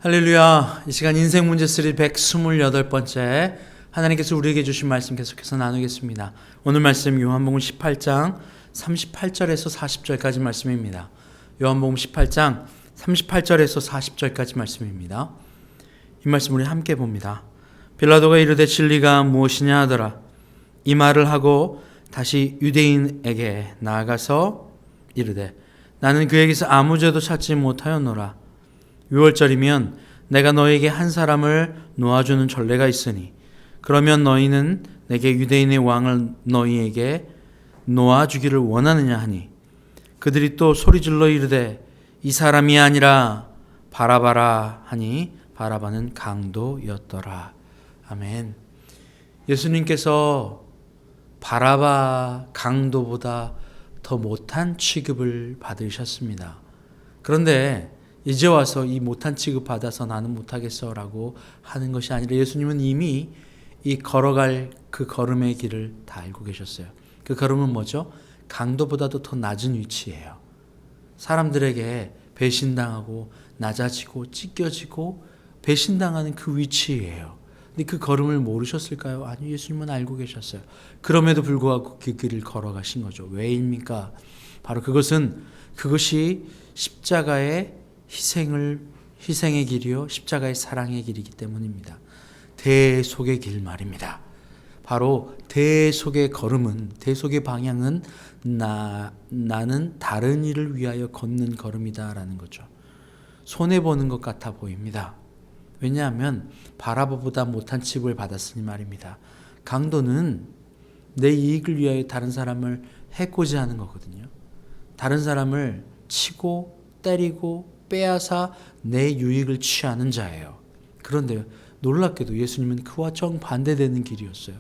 할렐루야. 이 시간 인생 문제 쓰리 128번째 하나님께서 우리에게 주신 말씀 계속해서 나누겠습니다. 오늘 말씀 요한복음 18장 38절에서 40절까지 말씀입니다. 요한복음 18장 38절에서 40절까지 말씀입니다. 이 말씀 우리 함께 봅니다. 빌라도가 이르되 진리가 무엇이냐 하더라. 이 말을 하고 다시 유대인에게 나아가서 이르되 나는 그에게서 아무 죄도 찾지 못하였노라. 6월절이면 내가 너에게 한 사람을 놓아주는 전례가 있으니 그러면 너희는 내게 유대인의 왕을 너희에게 놓아주기를 원하느냐 하니 그들이 또 소리질러 이르되 이 사람이 아니라 바라바라 하니 바라바는 강도였더라. 아멘. 예수님께서 바라바 강도보다 더 못한 취급을 받으셨습니다. 그런데 이제 와서 이 못한 취급 받아서 나는 못하겠어 라고 하는 것이 아니라 예수님은 이미 이 걸어갈 그 걸음의 길을 다 알고 계셨어요. 그 걸음은 뭐죠? 강도보다도 더 낮은 위치예요. 사람들에게 배신당하고 낮아지고 찢겨지고 배신당하는 그 위치예요. 근데 그 걸음을 모르셨을까요? 아니, 예수님은 알고 계셨어요. 그럼에도 불구하고 그 길을 걸어가신 거죠. 왜입니까? 바로 그것이 십자가의 희생의 길이요 십자가의 사랑의 길이기 때문입니다. 대속의 길 말입니다. 바로 대속의 걸음은, 대속의 방향은 나는 다른 일을 위하여 걷는 걸음이다라는 거죠. 손해보는 것 같아 보입니다. 왜냐하면 바라바보다 못한 취급을 받았으니 말입니다. 강도는 내 이익을 위하여 다른 사람을 해코지 하는 거거든요. 다른 사람을 치고 때리고 빼앗아 내 유익을 취하는 자예요. 그런데 놀랍게도 예수님은 그와 정반대되는 길이었어요.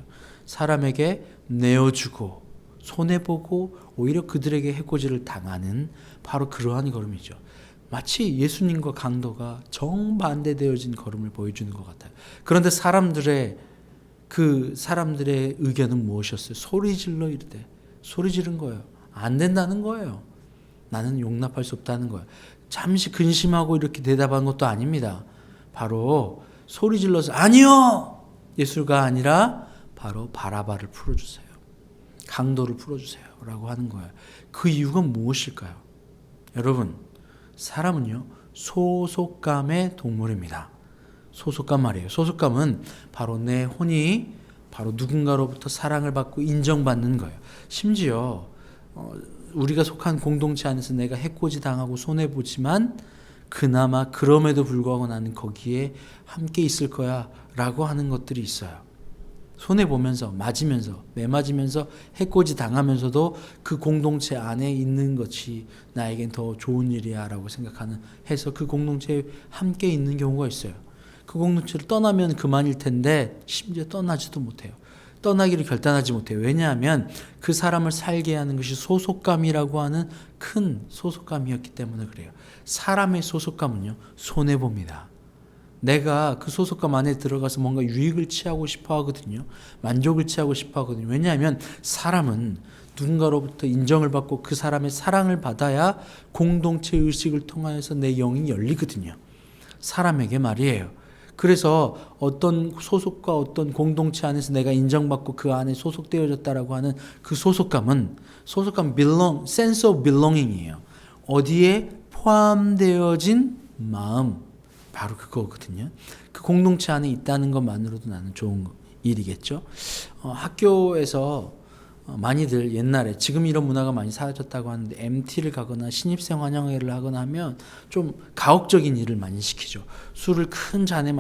사람에게 내어주고 손해보고 오히려 그들에게 해코지를 당하는 바로 그러한 걸음이죠. 마치 예수님과 강도가 정반대되어진 걸음을 보여주는 것 같아요. 그런데 사람들의 의견은 무엇이었어요? 소리질러 이르되, 소리 지른 거예요. 안 된다는 거예요. 나는 용납할 수 없다는 거예요. 잠시 근심하고 이렇게 대답한 것도 아닙니다. 바로 소리 질러서 아니요! 예수가 아니라 바로 바라바를 풀어주세요. 강도를 풀어주세요. 라고 하는 거예요. 그 이유가 무엇일까요? 여러분, 사람은요, 소속감의 동물입니다. 소속감 말이에요. 소속감은 바로 내 혼이 바로 누군가로부터 사랑을 받고 인정받는 거예요. 심지어 우리가 속한 공동체 안에서 내가 해코지 당하고 손해보지만 그나마 그럼에도 불구하고 나는 거기에 함께 있을 거야 라고 하는 것들이 있어요. 손해보면서 맞으면서 매맞으면서 해코지 당하면서도 그 공동체 안에 있는 것이 나에겐 더 좋은 일이야 라고 생각하는 해서 그 공동체에 함께 있는 경우가 있어요. 그 공동체를 떠나면 그만일 텐데 심지어 떠나지도 못해요. 떠나기를 결단하지 못해요. 왜냐하면 그 사람을 살게 하는 것이 소속감이라고 하는 큰 소속감이었기 때문에 그래요. 사람의 소속감은요, 손해봅니다. 내가 그 소속감 안에 들어가서 뭔가 유익을 취하고 싶어 하거든요. 만족을 취하고 싶어 하거든요. 왜냐하면 사람은 누군가로부터 인정을 받고 그 사람의 사랑을 받아야 공동체 의식을 통하여서 내 영이 열리거든요. 사람에게 말이에요. 그래서 어떤 소속과 어떤 공동체 안에서 내가 인정받고 그 안에 소속되어졌다라고 하는 그 소속감 sense of belonging이에요. 어디에 포함되어진 마음, 바로 그거거든요. 그 공동체 안에 있다는 것만으로도 나는 좋은 일이겠죠. 학교에서 많이들 옛날에, 지금 이런 문화가 많이 사라졌다고 하는데 MT를 가거나 신입생 환영회를 하거나 하면 좀 가혹적인 일을 많이 시키죠. 술을 큰 잔에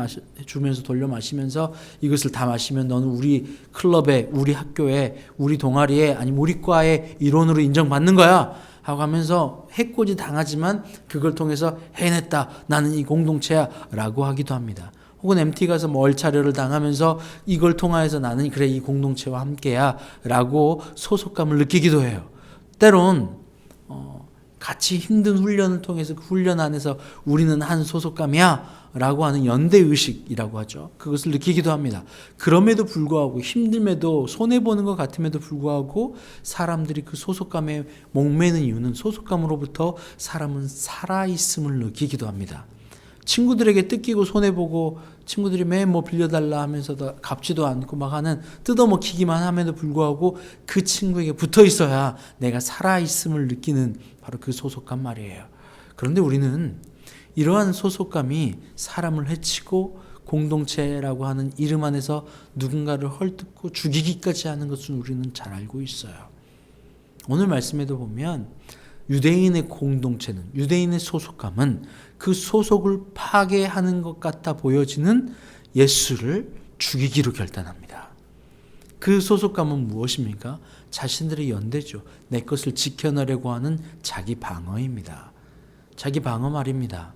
주면서 돌려 마시면서 이것을 다 마시면 너는 우리 클럽에, 우리 학교에, 우리 동아리에, 아니면 우리 과의 일원으로 인정받는 거야 하고 하면서 해코지 당하지만 그걸 통해서 해냈다, 나는 이 공동체야 라고 하기도 합니다. 혹은 MT 가서 얼차려를 당하면서 이걸 통하여서 나는 그래 이 공동체와 함께야 라고 소속감을 느끼기도 해요. 때론 같이 힘든 훈련을 통해서 그 훈련 안에서 우리는 한 소속감이야 라고 하는 연대의식이라고 하죠. 그것을 느끼기도 합니다. 그럼에도 불구하고 힘듦에도 손해보는 것 같음에도 불구하고 사람들이 그 소속감에 목매는 이유는 소속감으로부터 사람은 살아있음을 느끼기도 합니다. 친구들에게 뜯기고 손해보고 친구들이 매일 뭐 빌려달라 하면서도 갚지도 않고 막 하는 뜯어먹히기만 함에도 불구하고 그 친구에게 붙어 있어야 내가 살아있음을 느끼는 바로 그 소속감 말이에요. 그런데 우리는 이러한 소속감이 사람을 해치고 공동체라고 하는 이름 안에서 누군가를 헐뜯고 죽이기까지 하는 것은 우리는 잘 알고 있어요. 오늘 말씀에도 보면 유대인의 공동체는, 유대인의 소속감은 그 소속을 파괴하는 것 같아 보여지는 예수를 죽이기로 결단합니다. 그 소속감은 무엇입니까? 자신들의 연대죠. 내 것을 지켜내려고 하는 자기 방어입니다. 자기 방어 말입니다.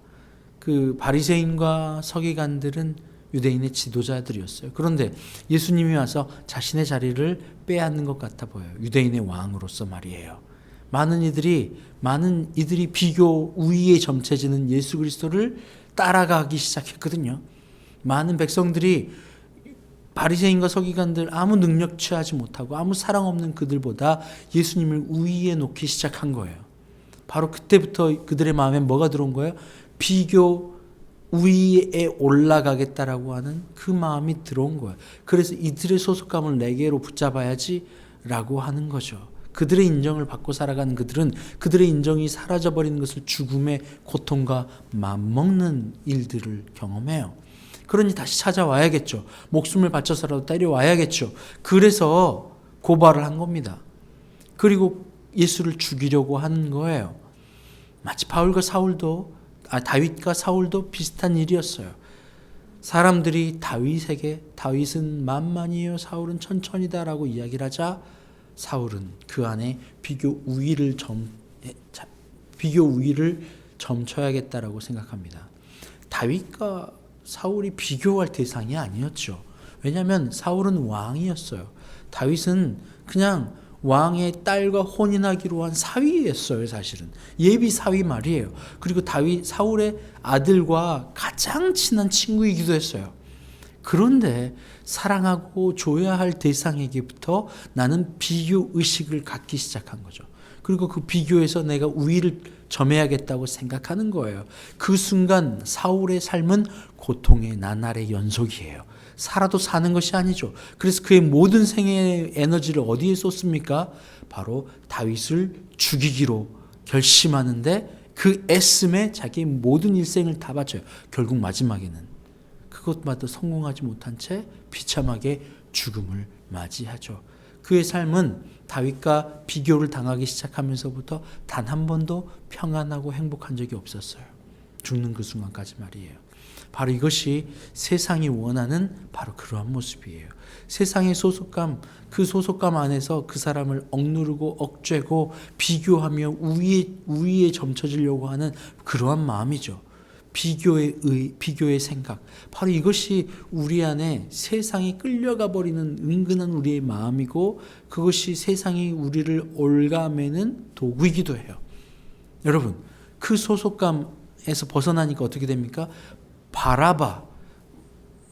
그 바리새인과 서기관들은 유대인의 지도자들이었어요. 그런데 예수님이 와서 자신의 자리를 빼앗는 것 같아 보여요. 유대인의 왕으로서 말이에요. 많은 이들이 비교 우위에 점쳐지는 예수 그리스도를 따라가기 시작했거든요. 많은 백성들이 바리새인과 서기관들 아무 능력 취하지 못하고 아무 사랑 없는 그들보다 예수님을 우위에 놓기 시작한 거예요. 바로 그때부터 그들의 마음에 뭐가 들어온 거예요? 비교 우위에 올라가겠다라고 하는 그 마음이 들어온 거예요. 그래서 이들의 소속감을 내게로 붙잡아야지 라고 하는 거죠. 그들의 인정을 받고 살아가는 그들은 그들의 인정이 사라져버리는 것을 죽음의 고통과 맞먹는 일들을 경험해요. 그러니 다시 찾아와야겠죠. 목숨을 바쳐서라도 때려와야겠죠. 그래서 고발을 한 겁니다. 그리고 예수를 죽이려고 하는 거예요. 마치 다윗과 사울도 비슷한 일이었어요. 사람들이 다윗은 만만이요 사울은 천천히다라고 이야기를 하자 사울은 그 안에 비교 우위를 점쳐야겠다라고 생각합니다. 다윗과 사울이 비교할 대상이 아니었죠. 왜냐하면 사울은 왕이었어요. 다윗은 그냥 왕의 딸과 혼인하기로 한 사위였어요. 사실은 예비 사위 말이에요. 그리고 사울의 아들과 가장 친한 친구이기도 했어요. 그런데 사랑하고 줘야 할 대상에게부터 나는 비교 의식을 갖기 시작한 거죠. 그리고 그 비교에서 내가 우위를 점해야겠다고 생각하는 거예요. 그 순간 사울의 삶은 고통의 나날의 연속이에요. 살아도 사는 것이 아니죠. 그래서 그의 모든 생애의 에너지를 어디에 쏟습니까? 바로 다윗을 죽이기로 결심하는데 그 애씀에 자기의 모든 일생을 다 바쳐요. 결국 마지막에는 그것마저 성공하지 못한 채 비참하게 죽음을 맞이하죠. 그의 삶은 다윗과 비교를 당하기 시작하면서부터 단 한 번도 평안하고 행복한 적이 없었어요. 죽는 그 순간까지 말이에요. 바로 이것이 세상이 원하는 바로 그러한 모습이에요. 세상의 소속감, 그 소속감 안에서 그 사람을 억누르고 억죄고 비교하며 우위에 점쳐지려고 하는 그러한 마음이죠. 비교의 생각. 바로 이것이 우리 안에 세상이 끌려가 버리는 은근한 우리의 마음이고 그것이 세상이 우리를 올가매는 도구이기도 해요. 여러분, 그 소속감에서 벗어나니까 어떻게 됩니까?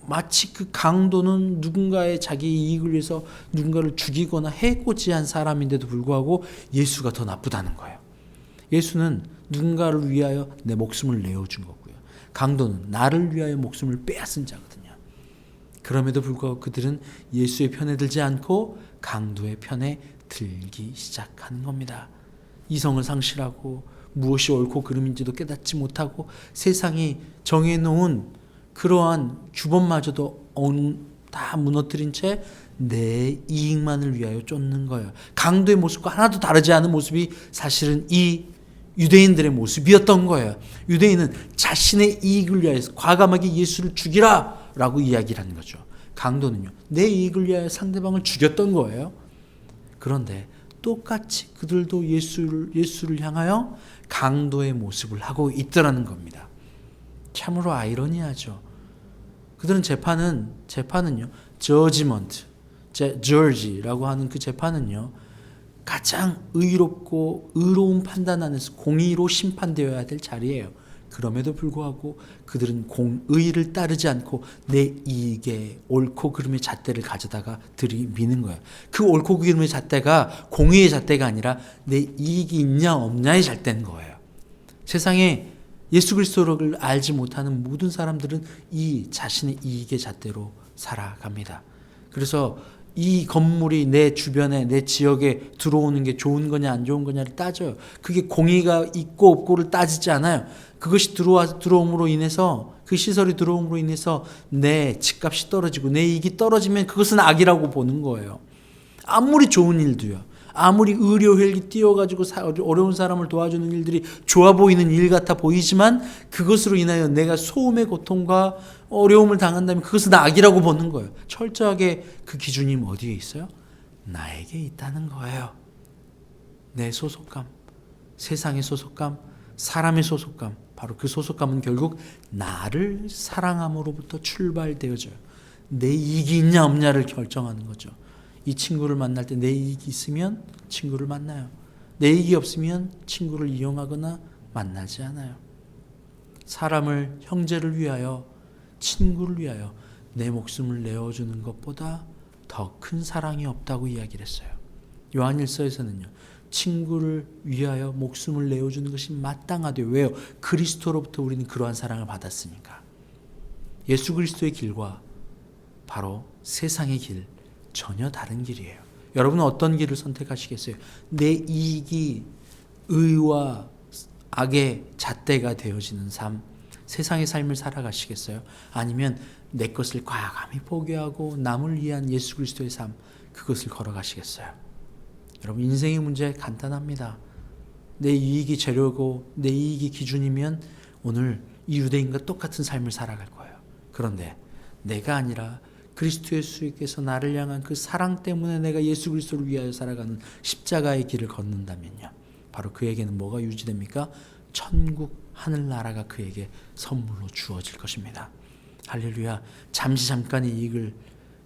마치 그 강도는 누군가의 자기 이익을 위해서 누군가를 죽이거나 해코지한 사람인데도 불구하고 예수가 더 나쁘다는 거예요. 예수는 누군가를 위하여 내 목숨을 내어준 거고요. 강도는 나를 위하여 목숨을 빼앗은 자거든요. 그럼에도 불구하고 그들은 예수의 편에 들지 않고 강도의 편에 들기 시작하는 겁니다. 이성을 상실하고 무엇이 옳고 그름인지도 깨닫지 못하고 세상이 정해놓은 그러한 규범마저도 다 무너뜨린 채 내 이익만을 위하여 쫓는 거예요. 강도의 모습과 하나도 다르지 않은 모습이 사실은 이 유대인들의 모습이었던 거예요. 유대인은 자신의 이익을 위하여서 과감하게 예수를 죽이라 라고 이야기를 하는 거죠. 강도는요, 내 이익을 위하여 상대방을 죽였던 거예요. 그런데 똑같이 그들도 예수를 향하여 강도의 모습을 하고 있더라는 겁니다. 참으로 아이러니하죠. 그들은 재판은요, 저지라고 하는 그 재판은요, 가장 의롭고 의로운 판단 안에서 공의로 심판되어야 될 자리예요. 그럼에도 불구하고 그들은 의를 따르지 않고 내 이익에 옳고 그름의 잣대를 가져다가 들이미는 거예요. 그 옳고 그름의 잣대가 공의의 잣대가 아니라 내 이익이 있냐 없냐의 잣대인 거예요. 세상에 예수 그리스도를 알지 못하는 모든 사람들은 이 자신의 이익의 잣대로 살아갑니다. 그래서 이 건물이 내 주변에 내 지역에 들어오는 게 좋은 거냐 안 좋은 거냐를 따져요. 그게 공의가 있고 없고를 따지지 않아요. 그것이 들어옴으로 인해서, 그 시설이 들어옴으로 인해서 내 집값이 떨어지고 내 이익이 떨어지면 그것은 악이라고 보는 거예요. 아무리 좋은 일도요. 아무리 의료 헬기 띄워가지고 어려운 사람을 도와주는 일들이 좋아 보이는 일 같아 보이지만 그것으로 인하여 내가 소음의 고통과 어려움을 당한다면 그것은 악이라고 보는 거예요. 철저하게 그 기준이 어디에 있어요? 나에게 있다는 거예요. 내 소속감, 세상의 소속감, 사람의 소속감, 바로 그 소속감은 결국 나를 사랑함으로부터 출발되어져요. 내 이익이 있냐 없냐를 결정하는 거죠. 이 친구를 만날 때 내 이익이 있으면 친구를 만나요. 내 이익이 없으면 친구를 이용하거나 만나지 않아요. 사람을, 형제를 위하여, 친구를 위하여 내 목숨을 내어주는 것보다 더 큰 사랑이 없다고 이야기를 했어요. 요한일서에서는요, 친구를 위하여 목숨을 내어주는 것이 마땅하되, 왜요? 그리스도로부터 우리는 그러한 사랑을 받았으니까. 예수 그리스도의 길과 바로 세상의 길, 전혀 다른 길이에요. 여러분은 어떤 길을 선택하시겠어요? 내 이익이 의와 악의 잣대가 되어지는 삶, 세상의 삶을 살아가시겠어요? 아니면 내 것을 과감히 포기하고 남을 위한 예수 그리스도의 삶, 그것을 걸어가시겠어요? 여러분, 인생의 문제 간단합니다. 내 이익이 재료고 내 이익이 기준이면 오늘 이 유대인과 똑같은 삶을 살아갈 거예요. 그런데 내가 아니라 그리스도 예수께서 나를 향한 그 사랑 때문에 내가 예수 그리스도를 위하여 살아가는 십자가의 길을 걷는다면요, 바로 그에게는 뭐가 유지됩니까? 천국 하늘나라가 그에게 선물로 주어질 것입니다. 할렐루야. 잠시 잠깐의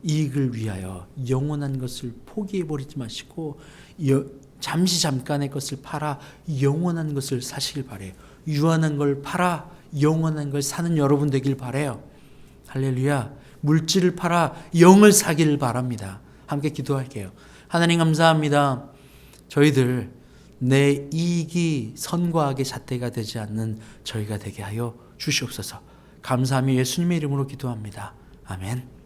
이익을 위하여 영원한 것을 포기해버리지 마시고 잠시 잠깐의 것을 팔아 영원한 것을 사시길 바래요. 유한한 걸 팔아 영원한 걸 사는 여러분 되길 바래요. 할렐루야. 물질을 팔아 영을 사기를 바랍니다. 함께 기도할게요. 하나님 감사합니다. 저희들 내 이익이 선과 악의 잣대가 되지 않는 저희가 되게 하여 주시옵소서. 감사하며 예수님의 이름으로 기도합니다. 아멘.